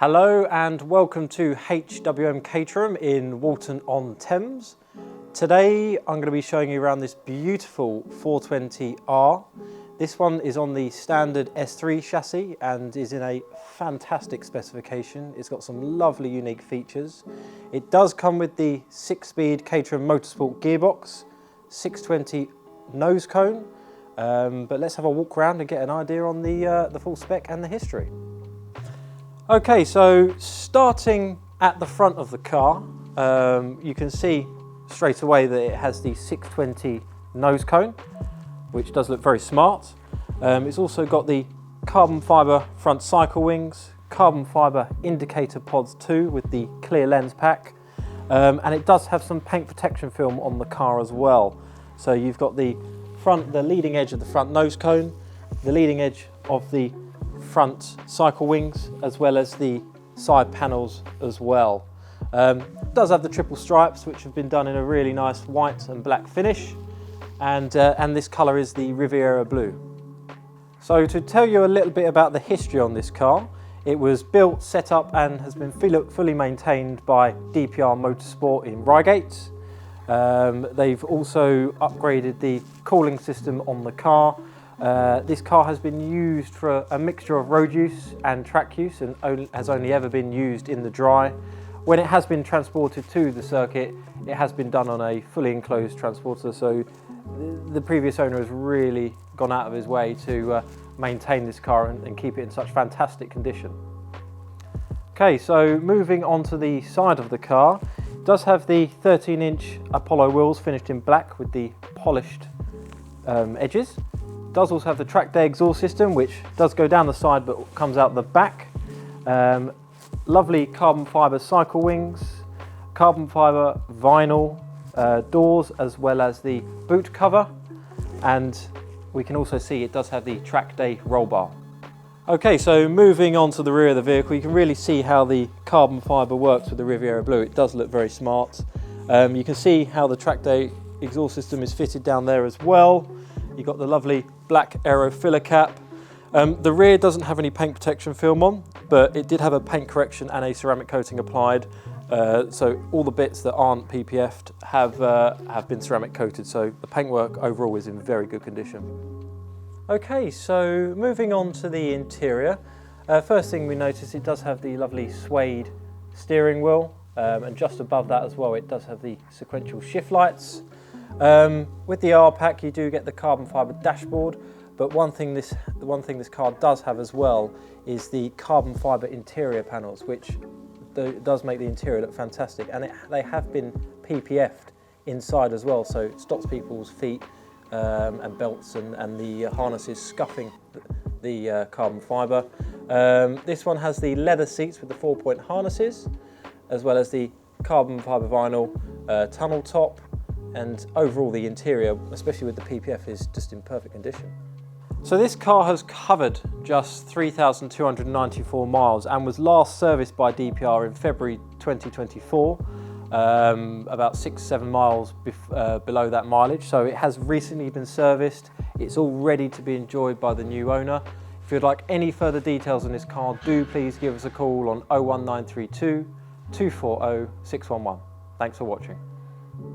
Hello and welcome to HWM Caterham in Walton-on-Thames. Today I'm going to be showing you around this beautiful 420R. This one is on the standard S3 chassis and is in a fantastic specification. It's got some lovely unique features. It does come with the 6-speed Caterham Motorsport gearbox, 620 nose cone, but let's have a walk around and get an idea on the full spec and the history. Okay, so starting at the front of the car, you can see straight away that it has the 620 nose cone, which does look very smart. It's also got the carbon fibre front cycle wings, carbon fibre indicator pods too with the clear lens pack, and it does have some paint protection film on the car as well. So you've got the leading edge of the front nose cone, the leading edge of the front cycle wings, as well as the side panels as well. It does have the triple stripes, which have been done in a really nice white and black finish, and this colour is the Riviera Blue. So to tell you a little bit about the history on this car, it was built, set up and has been fully maintained by DPR Motorsport in Reigate. They've also upgraded the cooling system on the car. This car has been used for a mixture of road use and track use and has only ever been used in the dry. When it has been transported to the circuit, it has been done on a fully enclosed transporter, so the previous owner has really gone out of his way to maintain this car and keep it in such fantastic condition. Okay, so moving on to the side of the car, it does have the 13-inch Apollo wheels finished in black with the polished edges. Does also have the track day exhaust system, which does go down the side but comes out the back. Lovely carbon fibre cycle wings, carbon fibre vinyl doors, as well as the boot cover, and we can also see it does have the track day roll bar. Okay, so moving on to the rear of the vehicle, you can really see how the carbon fibre works with the Riviera Blue. It does look very smart. You can see how the track day exhaust system is fitted down there as well. You've got the lovely black aero filler cap. The rear doesn't have any paint protection film on, but it did have a paint correction and a ceramic coating applied. So all the bits that aren't PPF'd have been ceramic coated, so the paintwork overall is in very good condition. Okay, so moving on to the interior. First thing we notice, it does have the lovely suede steering wheel, and just above that as well, it does have the sequential shift lights. With the R pack, you do get the carbon fibre dashboard, but the one thing this car does have as well is the carbon fibre interior panels, which does make the interior look fantastic, and they have been PPF'd inside as well, so it stops people's feet and belts and the harnesses scuffing the carbon fibre. This one has the leather seats with the 4-point harnesses, as well as the carbon fibre vinyl tunnel top. And overall the interior, especially with the PPF, is just in perfect condition. So this car has covered just 3,294 miles and was last serviced by DPR in February 2024, about 6-7 miles below that mileage. So it has recently been serviced. It's all ready to be enjoyed by the new owner. If you'd like any further details on this car, do please give us a call on 01932 240 611. Thanks for watching.